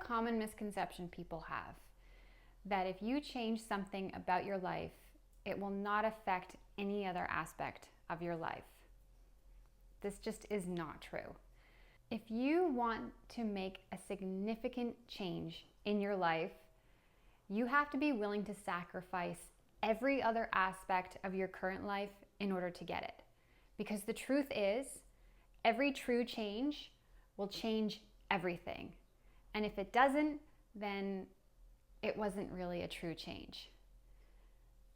common misconception people have, that if you change something about your life, it will not affect any other aspect of your life. This just is not true. If you want to make a significant change in your life, you have to be willing to sacrifice every other aspect of your current life in order to get it. Because the truth is, every true change will change everything. And if it doesn't, then it wasn't really a true change.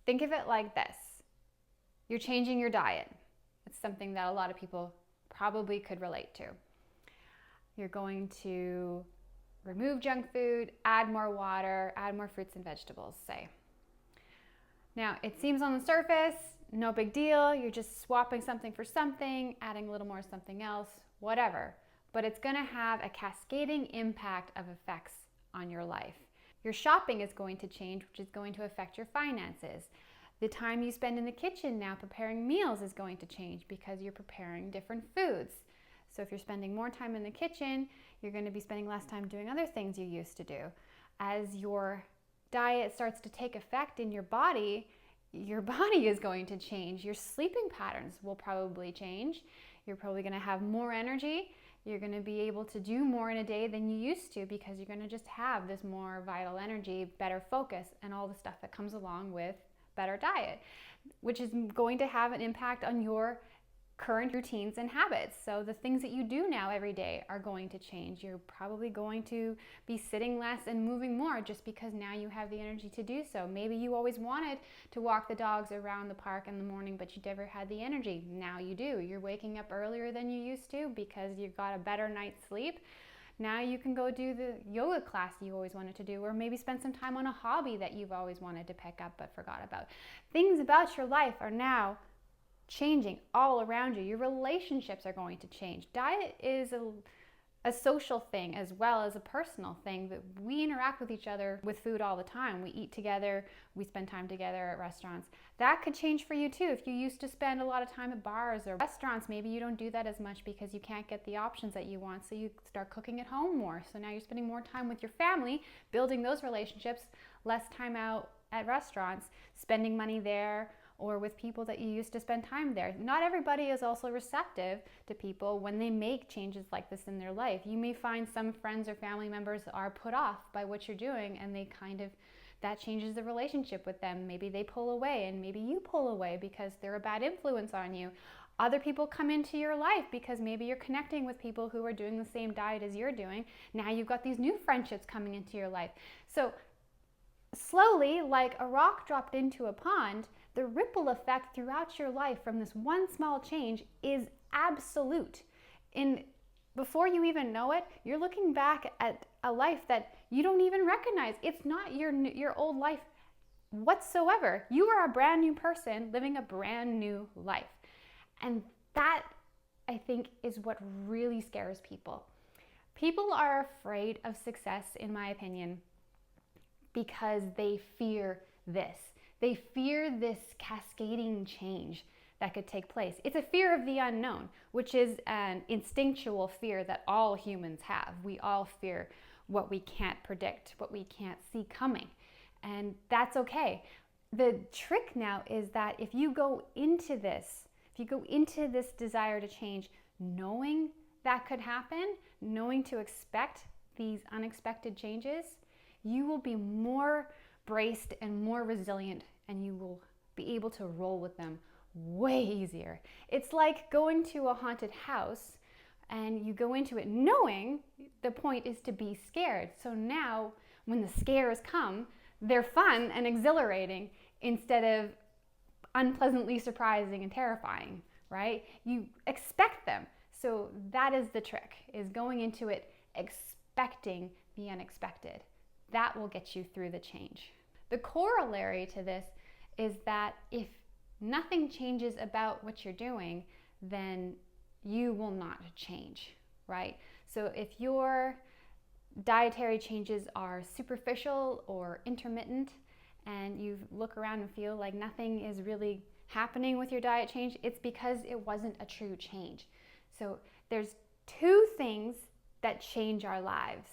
Think of it like this. You're changing your diet. It's something that a lot of people probably could relate to. You're going to remove junk food, add more water, add more fruits and vegetables, say. Now, it seems on the surface, no big deal. You're just swapping something for something, adding a little more something else, whatever. But it's going to have a cascading impact of effects on your life. Your shopping is going to change, which is going to affect your finances. The time you spend in the kitchen now preparing meals is going to change because you're preparing different foods. So if you're spending more time in the kitchen, you're going to be spending less time doing other things you used to do. As your diet starts to take effect in your body is going to change. Your sleeping patterns will probably change. You're probably going to have more energy. You're going to be able to do more in a day than you used to because you're going to just have this more vital energy, better focus, and all the stuff that comes along with better diet, which is going to have an impact on your current routines and habits. So the things that you do now every day are going to change. You're probably going to be sitting less and moving more just because now you have the energy to do so. Maybe you always wanted to walk the dogs around the park in the morning, but you never had the energy. Now you do. You're waking up earlier than you used to because you got a better night's sleep. Now you can go do the yoga class you always wanted to do, or maybe spend some time on a hobby that you've always wanted to pick up but forgot about. Things about your life are now changing all around you. Your relationships are going to change. Diet is a social thing as well as a personal thing, that we interact with each other with food all the time. We eat together, we spend time together at restaurants. That could change for you too. If you used to spend a lot of time at bars or restaurants, maybe you don't do that as much because you can't get the options that you want, so you start cooking at home more. So now you're spending more time with your family, building those relationships, less time out at restaurants, spending money there, or with people that you used to spend time there. Not everybody is also receptive to people when they make changes like this in their life. You may find some friends or family members are put off by what you're doing, and that changes the relationship with them. Maybe they pull away, and maybe you pull away because they're a bad influence on you. Other people come into your life because maybe you're connecting with people who are doing the same diet as you're doing. Now you've got these new friendships coming into your life. So slowly, like a rock dropped into a pond, the ripple effect throughout your life from this one small change is absolute. And before you even know it, you're looking back at a life that you don't even recognize. It's not your old life whatsoever. You are a brand new person living a brand new life. And that, I think, is what really scares people. People are afraid of success, in my opinion, because they fear this. They fear this cascading change that could take place. It's a fear of the unknown, which is an instinctual fear that all humans have. We all fear what we can't predict, what we can't see coming. And that's okay. The trick now is that if you go into this desire to change, knowing that could happen, knowing to expect these unexpected changes, you will be more braced and more resilient, and you will be able to roll with them way easier. It's like going to a haunted house and you go into it knowing the point is to be scared. So now when the scares come, they're fun and exhilarating instead of unpleasantly surprising and terrifying, right? You expect them. So that is the trick, is going into it expecting the unexpected. That will get you through the change. The corollary to this is that if nothing changes about what you're doing, then you will not change, right? So if your dietary changes are superficial or intermittent, and you look around and feel like nothing is really happening with your diet change, it's because it wasn't a true change. So there's two things that change our lives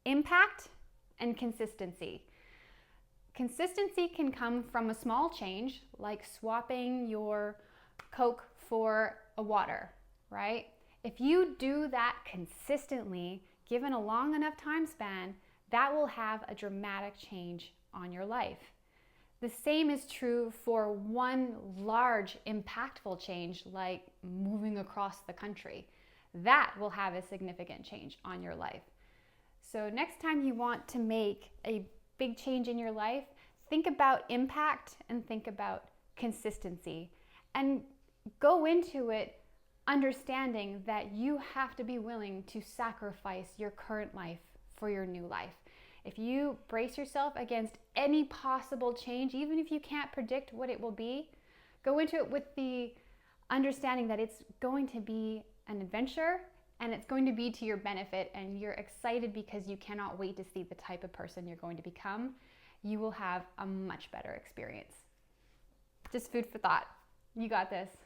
impact and consistency. Consistency can come from a small change, like swapping your Coke for a water, right? If you do that consistently, given a long enough time span, that will have a dramatic change on your life. The same is true for one large, impactful change, like moving across the country. That will have a significant change on your life. So next time you want to make a big change in your life, think about impact and think about consistency. And go into it understanding that you have to be willing to sacrifice your current life for your new life. If you brace yourself against any possible change, even if you can't predict what it will be, go into it with the understanding that it's going to be an adventure and it's going to be to your benefit, and you're excited because you cannot wait to see the type of person you're going to become. You will have a much better experience. Just food for thought. You got this.